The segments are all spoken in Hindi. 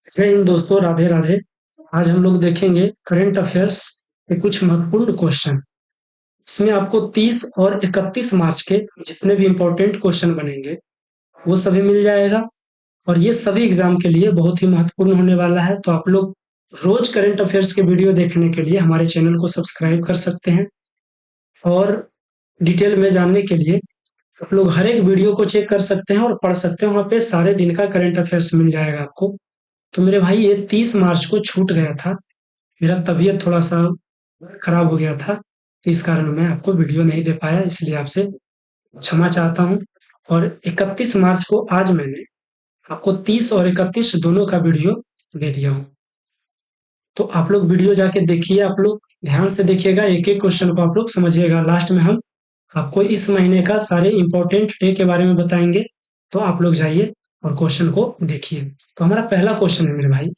जय हिंद दोस्तों, राधे राधे। आज हम लोग देखेंगे करंट अफेयर्स के कुछ महत्वपूर्ण क्वेश्चन। इसमें आपको 30 और 31 मार्च के जितने भी इम्पोर्टेंट क्वेश्चन बनेंगे वो सभी मिल जाएगा। और ये सभी एग्जाम के लिए बहुत ही महत्वपूर्ण होने वाला है। तो आप लोग रोज करंट अफेयर्स के वीडियो देखने के लिए हमारे चैनल को सब्सक्राइब कर सकते हैं। और डिटेल में जानने के लिए आप लोग हर एक वीडियो को चेक कर सकते हैं और पढ़ सकते हैं। वहाँ पे सारे दिन का करंट अफेयर्स मिल जाएगा आपको। तो मेरे भाई, ये 30 मार्च को छूट गया था। मेरा तबीयत थोड़ा-सा खराब हो गया था, तो इस कारण मैं आपको वीडियो नहीं दे पाया, इसलिए आपसे क्षमा चाहता हूँ। और 31 मार्च को आज मैंने आपको 30 और 31 दोनों का वीडियो दे दिया हूँ। तो आप लोग वीडियो जाके देखिए, आप लोग ध्यान से देखिएगा, एक-एक क्वेश्चन को आप लोग समझिएगा। लास्ट में हम आपको इस महीने का सारे इम्पोर्टेंट डे के बारे में बताएँगे, तो आप लोग जाइए और क्वेश्चन को देखिए। तो हमारा पहला क्वेश्चन है मेरे भाई,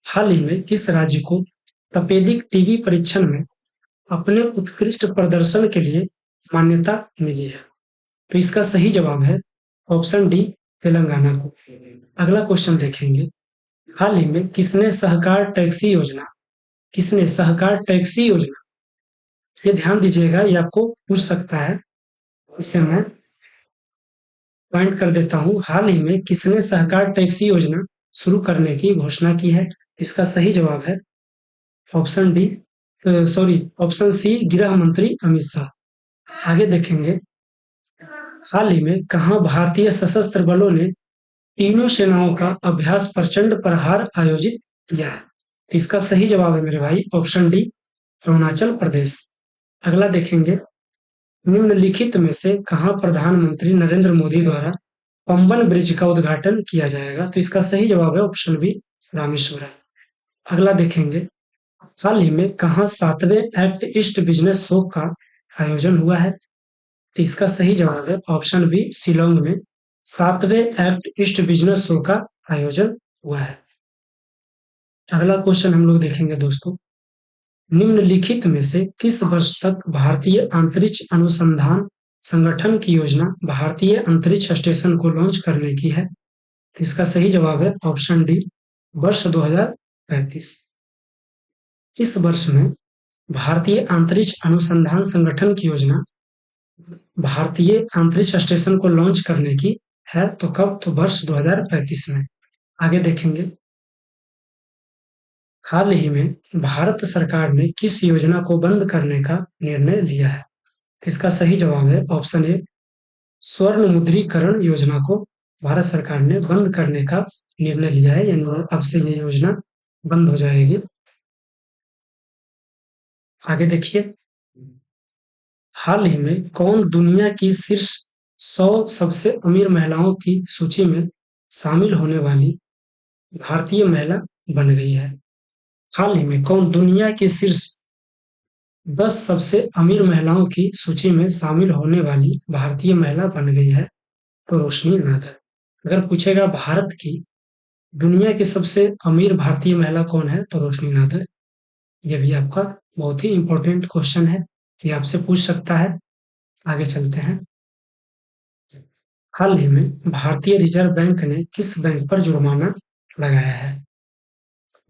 हाल ही में किस राज्य को तपेदिक टीबी परीक्षण में अपने उत्कृष्ट प्रदर्शन के लिए मान्यता मिली है? तो इसका सही जवाब है ऑप्शन डी, तेलंगाना को। अगला क्वेश्चन देखेंगे, हाल ही में किसने सहकार टैक्सी योजना, ये ध्यान दीजिएगा, ये आपको पूछ सकता है। इसे मैं पॉइंट कर देता हूँ। हाल ही में किसने सहकार टैक्सी योजना शुरू करने की घोषणा की है? इसका सही जवाब है option D, sorry, option C, गृह मंत्री अमित शाह। आगे देखेंगे, हाल ही में कहाँ भारतीय सशस्त्र बलों ने तीनों सेनाओं का अभ्यास प्रचंड प्रहार आयोजित किया है? तो इसका सही जवाब है मेरे भाई ऑप्शन डी, अरुणाचल प्रदेश। अगला देखेंगे, निम्नलिखित में से कहाँ प्रधानमंत्री नरेंद्र मोदी द्वारा पंबन ब्रिज का उद्घाटन किया जाएगा? तो इसका सही जवाब है ऑप्शन बी, रामेश्वरम। अगला देखेंगे, हाल ही में कहाँ 7वें एक्ट ईस्ट बिजनेस शो का आयोजन हुआ है? तो इसका सही जवाब है ऑप्शन बी, शिलोंग में 7वें एक्ट ईस्ट बिजनेस शो का आयोजन हुआ है। अगला क्वेश्चन हम लोग देखेंगे दोस्तों, निम्नलिखित में से किस वर्ष तक भारतीय अंतरिक्ष अनुसंधान संगठन की योजना भारतीय अंतरिक्ष स्टेशन को लॉन्च करने की है? तो इसका सही जवाब है ऑप्शन डी, वर्ष 2035। इस वर्ष में भारतीय अंतरिक्ष अनुसंधान संगठन की योजना भारतीय अंतरिक्ष स्टेशन को लॉन्च करने की है। तो कब? तो वर्ष 2035 में। आगे देखेंगे, हाल ही में भारत सरकार ने किस योजना को बंद करने का निर्णय लिया है? इसका सही जवाब है ऑप्शन ए, स्वर्ण मुद्रीकरण योजना को भारत सरकार ने बंद करने का निर्णय लिया है, यानी अब से ये योजना बंद हो जाएगी। आगे देखिए, हाल ही में कौन दुनिया की शीर्ष 100 सबसे अमीर महिलाओं की सूची में शामिल होने वाली भारतीय महिला बन गई है? हाल ही में कौन दुनिया की शीर्ष 10 सबसे अमीर महिलाओं की सूची में शामिल होने वाली भारतीय महिला बन गई है? तो रोशनी नादर। अगर पूछेगा भारत की दुनिया की सबसे अमीर भारतीय महिला कौन है, तो रोशनी नादर। ये भी आपका बहुत ही इंपॉर्टेंट क्वेश्चन है, ये आपसे पूछ सकता है। आगे चलते हैं, हाल ही में भारतीय रिजर्व बैंक ने किस बैंक पर जुर्माना लगाया है?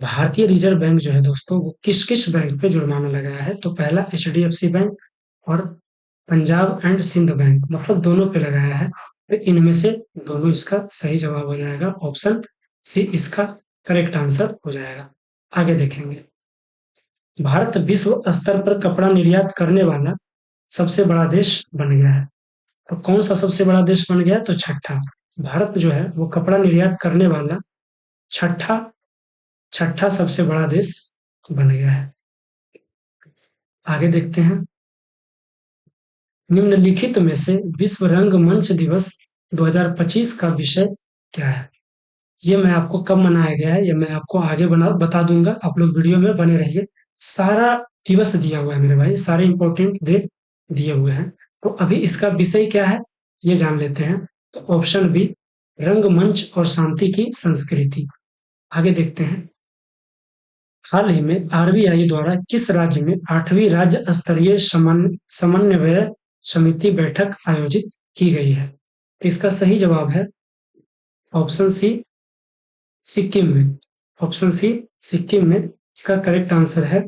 भारतीय रिजर्व बैंक जो है दोस्तों, वो किस किस बैंक पे जुर्माना लगाया है? तो पहला एचडीएफसी बैंक और पंजाब एंड सिंध बैंक, मतलब दोनों पे लगाया है। तो इनमें से दोनों इसका सही जवाब हो जाएगा, ऑप्शन सी इसका करेक्ट आंसर हो जाएगा। आगे देखेंगे, भारत विश्व स्तर पर कपड़ा निर्यात करने वाला सबसे बड़ा देश बन गया है। तो कौन सा सबसे बड़ा देश बन गया? तो छठा। भारत जो है वो कपड़ा निर्यात करने वाला छठा छठा सबसे बड़ा देश बन गया है। आगे देखते हैं, निम्नलिखित में से विश्व रंगमंच दिवस 2025 का विषय क्या है? ये मैं आपको कब मनाया गया है, ये मैं आपको आगे बता दूंगा। आप लोग वीडियो में बने रहिए। सारा दिवस दिया हुआ है मेरे भाई, सारे इंपॉर्टेंट डेट दिए हुए हैं। तो अभी इसका विषय क्या है ये जान लेते हैं। तो ऑप्शन बी, रंगमंच और शांति की संस्कृति। आगे देखते हैं, हाल ही में आरबीआई द्वारा किस राज्य में 8वीं राज्य स्तरीय समन्वय समिति बैठक आयोजित की गई है? तो इसका सही जवाब है ऑप्शन सी, सिक्किम में। ऑप्शन सी सिक्किम में इसका करेक्ट आंसर है।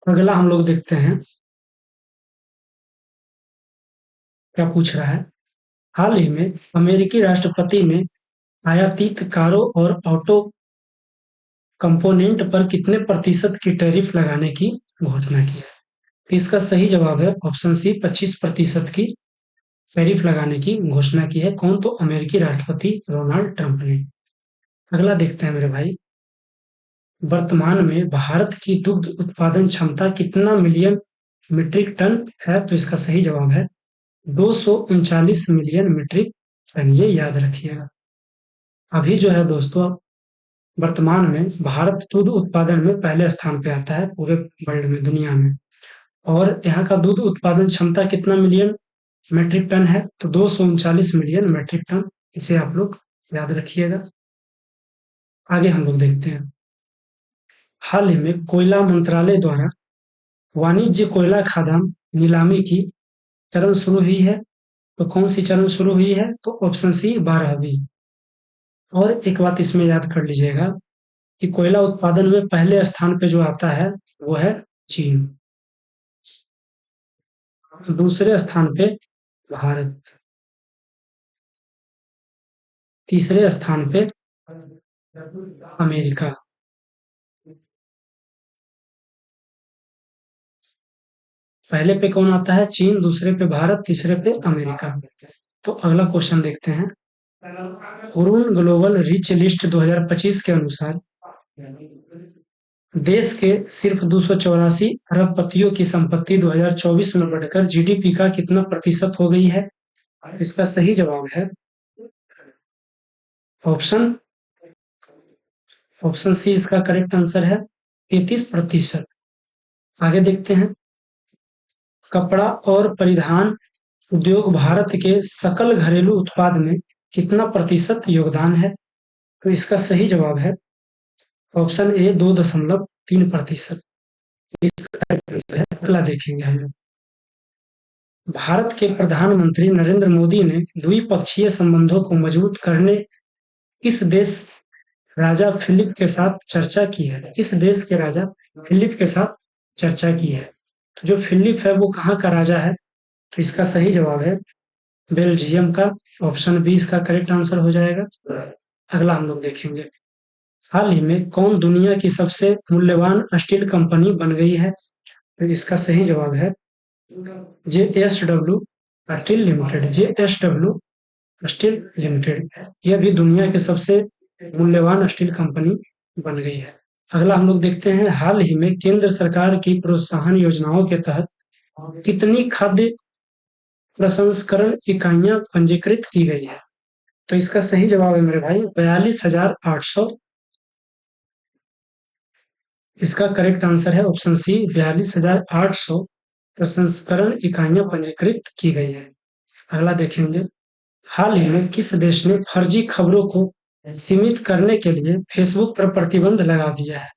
अगला हम लोग देखते हैं क्या पूछ रहा है। हाल ही में अमेरिकी राष्ट्रपति ने आयातित कारों और ऑटो कंपोनेंट पर कितने प्रतिशत की टैरिफ लगाने की घोषणा की है। इसका सही जवाब है ऑप्शन सी 25% की टैरिफ लगाने की घोषणा की है। कौन? तो अमेरिकी राष्ट्रपति डोनाल्ड ट्रंप ने। अगला देखते हैं मेरे भाई। वर्तमान में भारत की दुग्ध उत्पादन क्षमता कितना मिलियन मीट्रिक टन है? तो इसका सही जवाब है 239 मिलियन मीट्रिक टन। ये याद रखिएगा। अभी जो है दोस्तों, वर्तमान में भारत दूध उत्पादन में पहले स्थान पे आता है पूरे वर्ल्ड में, दुनिया में। और यहाँ का दूध उत्पादन क्षमता कितना मिलियन मीट्रिक टन है? तो 239 मिलियन मीट्रिक टन। इसे आप लोग याद रखिएगा। आगे हम लोग देखते हैं। हाल ही में कोयला मंत्रालय द्वारा वाणिज्य कोयला खादान नीलामी की चरण शुरू हुई है। तो कौन सी चरण शुरू हुई है? तो ऑप्शन सी 12वीं। और एक बात इसमें याद कर लीजिएगा कि कोयला उत्पादन में पहले स्थान पे जो आता है वो है चीन। दूसरे स्थान पे भारत। तीसरे स्थान पे अमेरिका। पहले पे कौन आता है? चीन। दूसरे पे भारत। तीसरे पे अमेरिका। तो अगला क्वेश्चन देखते हैं। हुरून ग्लोबल रिच लिस्ट 2025 के अनुसार देश के सिर्फ 284 अरबपतियों की संपत्ति 2024 में बढ़कर जीडीपी का कितना प्रतिशत हो गई है? इसका सही जवाब है ऑप्शन ऑप्शन सी इसका करेक्ट आंसर है 33%। आगे देखते हैं। कपड़ा और परिधान उद्योग भारत के सकल घरेलू उत्पाद में कितना प्रतिशत योगदान है? तो इसका सही जवाब है ऑप्शन ए 2.3%। इसका करेक्ट आंसर है। अगला देखेंगे हम लोग। भारत के प्रधानमंत्री नरेंद्र मोदी ने द्विपक्षीय संबंधों को मजबूत करने किस देश राजा फिलिप के साथ चर्चा की है? किस देश के राजा फिलिप के साथ चर्चा की है? तो जो फिलिप है वो कहाँ का राजा है? तो इसका सही जवाब है बेल्जियम का। ऑप्शन बी इसका करेक्ट आंसर हो जाएगा। अगला हम लोग देखेंगे। हाल ही में कौन दुनिया की सबसे मूल्यवान स्टील कंपनी बन गई है? तो इसका सही जवाब है JSW steel limited. JSW steel limited यह भी दुनिया की सबसे मूल्यवान स्टील कंपनी बन गई है। अगला हम लोग देखते हैं। हाल ही में केंद्र सरकार की प्रोत्साहन योजनाओं के तहत कितनी खाद्य प्रसंस्करण इकाइयां पंजीकृत की गई है? तो इसका सही जवाब है मेरे भाई 42,800। इसका करेक्ट आंसर है ऑप्शन सी 42,800 प्रसंस्करण इकाइयां पंजीकृत की गई है। अगला देखेंगे। हाल ही में किस देश ने फर्जी खबरों को सीमित करने के लिए फेसबुक पर प्रतिबंध लगा दिया है?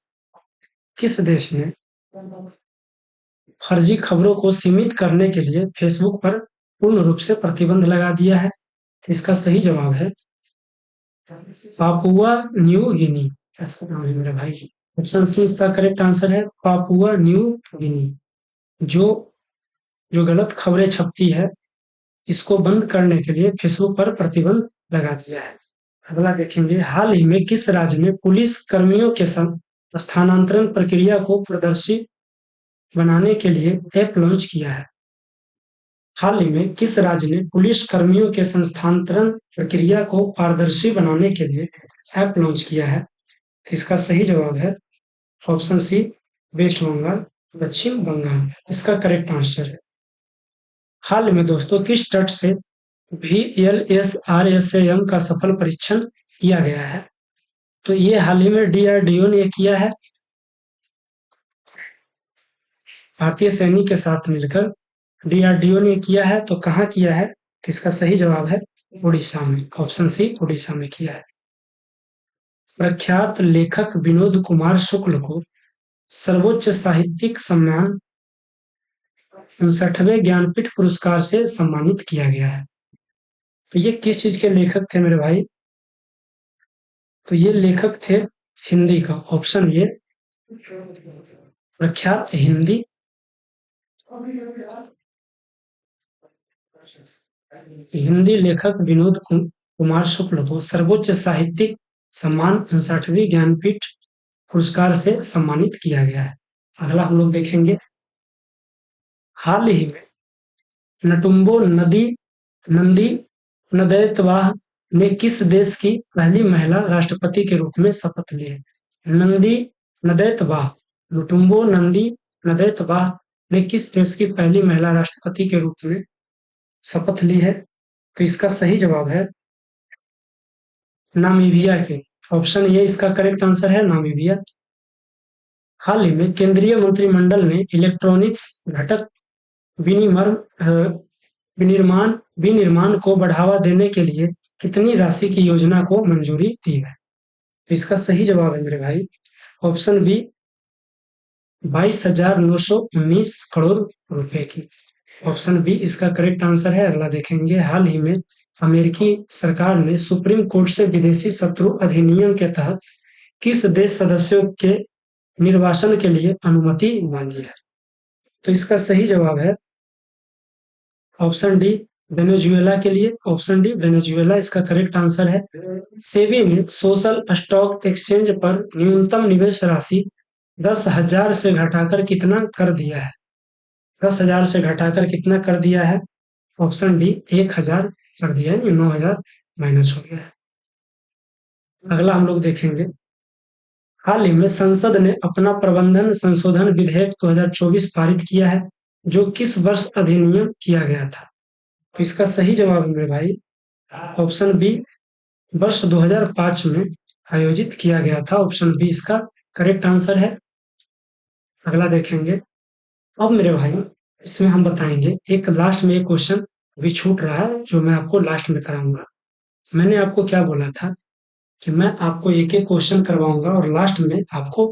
किस देश ने फर्जी खबरों को सीमित करने के लिए फेसबुक पर पूर्ण रूप से प्रतिबंध लगा दिया है? इसका सही जवाब है पापुआ न्यू गिनी। ऐसा नाम है मेरे भाई। ऑप्शन सी इसका करेक्ट आंसर है पापुआ न्यू गिनी। जो जो गलत खबरें छपती है इसको बंद करने के लिए फेसबुक पर प्रतिबंध लगा दिया है। अगला देखेंगे। हाल ही में किस राज्य ने पुलिस कर्मियों के स्थानांतरण प्रक्रिया को पारदर्शी बनाने के लिए ऐप लॉन्च किया है? हाल ही में किस राज्य ने पुलिस कर्मियों के स्थानांतरण प्रक्रिया को पारदर्शी बनाने के लिए ऐप लॉन्च किया है? इसका सही जवाब है ऑप्शन सी वेस्ट बंगाल। पश्चिम बंगाल इसका करेक्ट आंसर है। हाल में दोस्तों किस तट से VLSRSAM का सफल परीक्षण किया गया है? तो ये हाल ही में DRDO ने किया है, भारतीय सैनिक के साथ मिलकर DRDO ने किया है। तो कहाँ किया है? तो इसका सही जवाब है उड़ीसा में। ऑप्शन सी उड़ीसा में किया है। प्रख्यात लेखक विनोद कुमार शुक्ल को सर्वोच्च साहित्यिक सम्मान 59वें ज्ञानपीठ पुरस्कार से सम्मानित किया गया है। तो ये किस चीज के लेखक थे मेरे भाई? तो ये लेखक थे हिंदी का, ऑप्शन ये, प्रख्यात हिंदी हिंदी लेखक विनोद कुमार शुक्ल को सर्वोच्च साहित्यिक सम्मान 59वीं ज्ञानपीठ पुरस्कार से सम्मानित किया गया है। अगला हम लोग देखेंगे, हाल ही में नटुम्बो नंदी नदैतवाह ने किस देश की पहली महिला राष्ट्रपति के रूप में शपथ ली है? नंदी नदैतवाह, नटुम्बो नंदी नदैतवाह ने किस देश की पहली महिला राष्ट्रपति के रूप में शपथ ली है? तो इसका सही जवाब है नामीबिया के, ऑप्शन ये इसका करेक्ट आंसर है, नामीबिया। हाल ही में केंद्रीय मंत्रिमंडल ने इलेक्ट्रॉनिक्स घटक विनिर्माण को बढ़ावा देने के लिए कितनी राशि की योजना को मंजूरी दी है? तो इसका सही जवाब है मेरे भाई, ऑप्शन बी, 22,919 करोड़ रुपए की, ऑप्शन बी इसका करेक्ट आंसर है। अगला देखेंगे, हाल ही में अमेरिकी सरकार ने सुप्रीम कोर्ट से विदेशी शत्रु अधिनियम के तहत किस देश सदस्यों के निर्वासन के लिए अनुमति मांगी है? तो इसका सही जवाब है ऑप्शन डी, वेनेजुएला के लिए, ऑप्शन डी वेनेजुएला इसका करेक्ट आंसर है। सेबी ने सोशल स्टॉक एक्सचेंज पर न्यूनतम निवेश राशि 10,000 से घटाकर कितना कर दिया है? 10,000 से घटाकर कितना कर दिया है? ऑप्शन डी 1,000 कर दिया है, 9,000 माइनस हो गया है। अगला हम लोग देखेंगे, हाल ही में संसद ने अपना प्रबंधन संशोधन विधेयक 2024 पारित किया है, जो किस वर्ष अधिनियम किया गया था? तो इसका सही जवाब है मेरे भाई, ऑप्शन बी, वर्ष 2005 में आयोजित किया गया था, ऑप्शन बी इसका करेक्ट आंसर है। अगला देखेंगे, अब मेरे भाई इसमें हम बताएंगे, एक लास्ट में एक क्वेश्चन भी छूट रहा है जो मैं आपको लास्ट में कराऊंगा। मैंने आपको क्या बोला था कि मैं आपको एक एक क्वेश्चन करवाऊंगा और लास्ट में आपको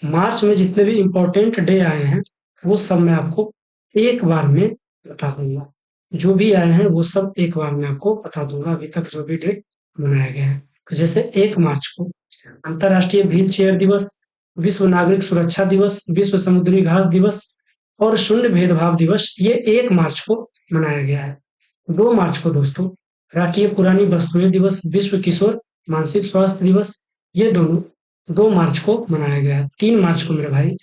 मार्च में जितने भी इंपॉर्टेंट डे आए हैं वो सब मैं आपको एक बार में बता दूंगा, जो भी आए हैं वो सब एक बार में आपको बता दूंगा, अभी तक जो भी डेट मनाए गए हैं। तो जैसे 1 मार्च को अंतर्राष्ट्रीय व्हील चेयर दिवस, विश्व नागरिक सुरक्षा दिवस, विश्व समुद्री घास दिवस और शून्य भेदभाव दिवस, ये 1 मार्च को मनाया गया है। 2 मार्च को दोस्तों राष्ट्रीय पुरानी वस्तुएं दिवस, विश्व किशोर मानसिक स्वास्थ्य दिवस, ये दोनों 2 मार्च को मनाया गया है। 3 मार्च को मेरे भाई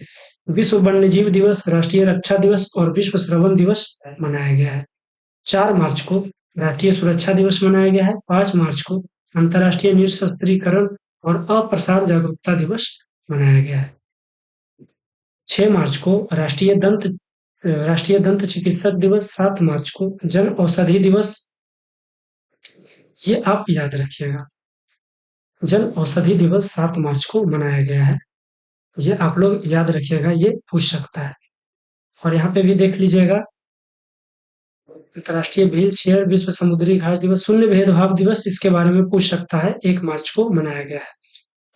विश्व वन्यजीव दिवस, राष्ट्रीय रक्षा दिवस और विश्व श्रवण दिवस मनाया गया है। 4 मार्च को राष्ट्रीय सुरक्षा दिवस मनाया गया है। 5 मार्च को अंतर्राष्ट्रीय निशस्त्रीकरण और अप्रसार जागरूकता दिवस मनाया गया है। 6 मार्च को राष्ट्रीय दंत चिकित्सक दिवस। 7 मार्च को जन औषधि दिवस, ये आप याद रखिएगा, जन औषधि दिवस 7 मार्च को मनाया गया है, ये आप लोग याद रखिएगा, ये पूछ सकता है। और यहाँ पे भी देख लीजिएगा, अंतर्राष्ट्रीय व्हील चेयर, विश्व समुद्री घास दिवस, शून्य भेदभाव दिवस, इसके बारे में पूछ सकता है, 1 मार्च को मनाया गया है।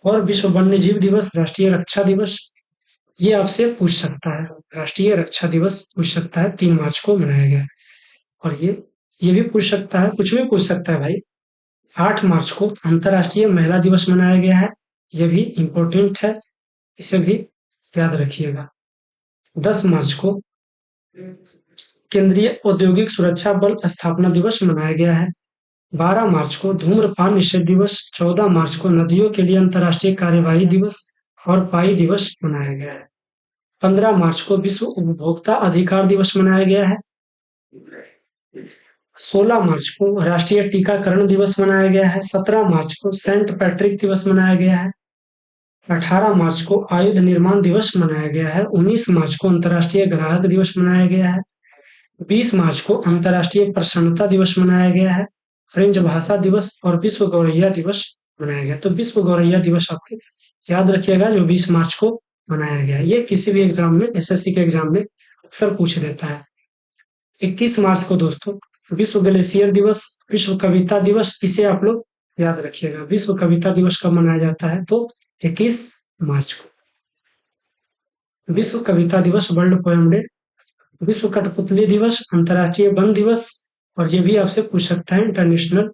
और विश्व वन्यजीव दिवस, राष्ट्रीय रक्षा दिवस, ये आपसे पूछ सकता है, राष्ट्रीय रक्षा दिवस पूछ सकता है, 3 मार्च को मनाया गया है। और ये भी पूछ सकता है, कुछ भी पूछ सकता है भाई। 8 मार्च को अंतर्राष्ट्रीय महिला दिवस मनाया गया है, ये भी इम्पोर्टेंट है, इसे भी याद रखिएगा। 10 मार्च को केंद्रीय औद्योगिक सुरक्षा बल स्थापना दिवस मनाया गया है। 12 मार्च को धूम्रपान निषेध दिवस। 14 मार्च को नदियों के लिए अंतर्राष्ट्रीय कार्यवाही दिवस और पाई दिवस मनाया गया है। 15 मार्च को विश्व उपभोक्ता अधिकार दिवस मनाया गया है। 16 मार्च को राष्ट्रीय टीकाकरण दिवस मनाया गया है। 17 मार्च को सेंट पैट्रिक दिवस मनाया गया है। 18 मार्च को आयुध निर्माण दिवस मनाया गया है। 19 मार्च को अंतर्राष्ट्रीय ग्राहक दिवस मनाया गया है। 20 मार्च को अंतर्राष्ट्रीय प्रसन्नता दिवस मनाया गया है। फ्रेंच भाषा दिवस और विश्व गौरैया दिवस मनाया गया। तो विश्व गौरैया दिवस आप याद रखिएगा, जो 20 मार्च को मनाया गया है। ये किसी भी एग्जाम में, एसएससी के एग्जाम में अक्सर पूछ देता है। 21 मार्च को दोस्तों विश्व ग्लेशियर दिवस, विश्व कविता दिवस, इसे आप लोग याद रखिएगा। विश्व कविता दिवस कब मनाया जाता है? तो 21 मार्च को। विश्व कविता दिवस, वर्ल्ड पोएम डे। विश्व कठपुतली दिवस, अंतर्राष्ट्रीय वन दिवस, और ये भी आपसे पूछ सकता है, इंटरनेशनल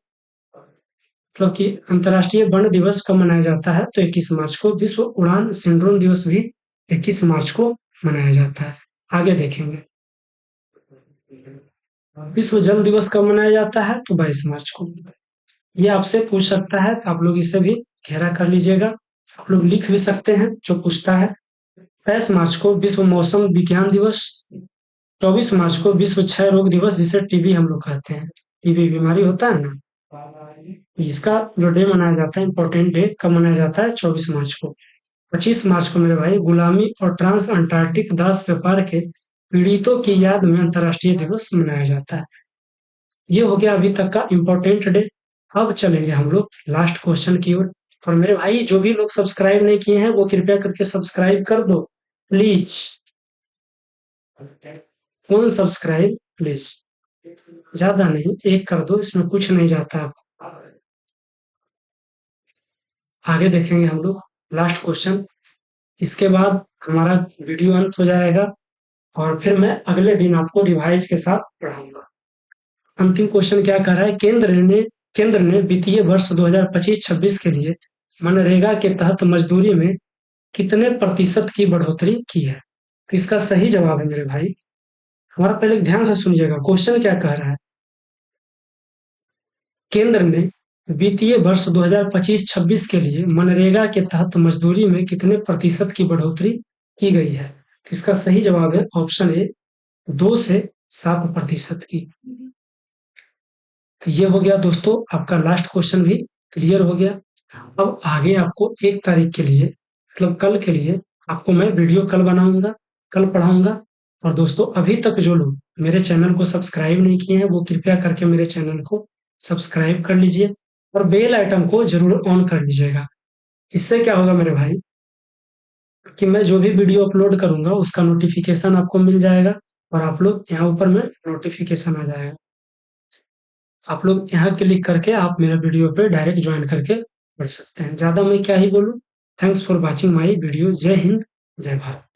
मतलब कि अंतर्राष्ट्रीय वर्ण दिवस कब मनाया जाता है? तो 21 मार्च को। विश्व उड़ान सिंड्रोम दिवस भी 21 मार्च को मनाया जाता है। आगे देखेंगे, विश्व जल दिवस कब मनाया जाता है? तो 22 मार्च को। ये आपसे पूछ सकता है, तो आप लोग इसे भी घेरा कर लीजिएगा। आप लोग लिख भी सकते हैं जो पूछता है। 22 मार्च को विश्व मौसम विज्ञान दिवस। 24 मार्च को विश्व क्षय रोग दिवस, जिसे टीबी हम लोग कहते हैं। टीबी बीमारी होता है ना, इसका जो डे मनाया जाता है, इम्पोर्टेंट डे कब मनाया जाता है? 24 मार्च को। 25 मार्च को मेरे भाई गुलामी और ट्रांस अंटार्कटिक दास व्यापार के पीड़ितों की याद में अंतर्राष्ट्रीय दिवस मनाया जाता है। ये हो गया अभी तक का इम्पोर्टेंट डे। अब चलेंगे हम लोग लास्ट क्वेश्चन की ओर। और मेरे भाई जो भी लोग सब्सक्राइब नहीं किए हैं वो कृपया करके सब्सक्राइब कर दो प्लीज। कौन सब्सक्राइब प्लीज, ज्यादा नहीं, एक कर दो, इसमें कुछ नहीं जाता आपको। आगे देखेंगे हम लोग लास्ट क्वेश्चन। इसके बाद हमारा वीडियो अंत हो जाएगा और फिर मैं अगले दिन आपको रिवाइज के साथ पढ़ाऊंगा। अंतिम क्वेश्चन क्या कह रहा है? केंद्र ने वित्तीय वर्ष 2025-26 के लिए मनरेगा के तहत मजदूरी में कितने प्रतिशत की बढ़ोतरी की है? तो इसका सही जवाब है मेरे भाई, हमारा पहले ध्यान से सुनिएगा, क्वेश्चन क्या कह रहा है। केंद्र ने वित्तीय वर्ष 2025-26 के लिए मनरेगा के तहत मजदूरी में कितने प्रतिशत की बढ़ोतरी की गई है? तो इसका सही जवाब है ऑप्शन ए, 2 से 7% की। तो ये हो गया दोस्तों, आपका लास्ट क्वेश्चन भी क्लियर हो गया। अब आगे आपको 1 तारीख के लिए, मतलब कल के लिए, आपको मैं वीडियो कल बनाऊंगा, कल पढ़ाऊंगा। और दोस्तों अभी तक जो लोग मेरे चैनल को सब्सक्राइब नहीं किए हैं वो कृपया करके मेरे चैनल को सब्सक्राइब कर लीजिए और बेल आइटम को जरूर ऑन कर लीजिएगा। इससे क्या होगा मेरे भाई कि मैं जो भी वीडियो अपलोड करूंगा उसका नोटिफिकेशन आपको मिल जाएगा और आप लोग यहाँ ऊपर में नोटिफिकेशन आ जाएगा। आप लोग यहाँ क्लिक करके आप मेरे वीडियो पे डायरेक्ट ज्वाइन करके पढ़ सकते हैं। ज़्यादा मैं क्या ही बोलूँ। Thanks for watching my video. जय हिंद, जय भारत।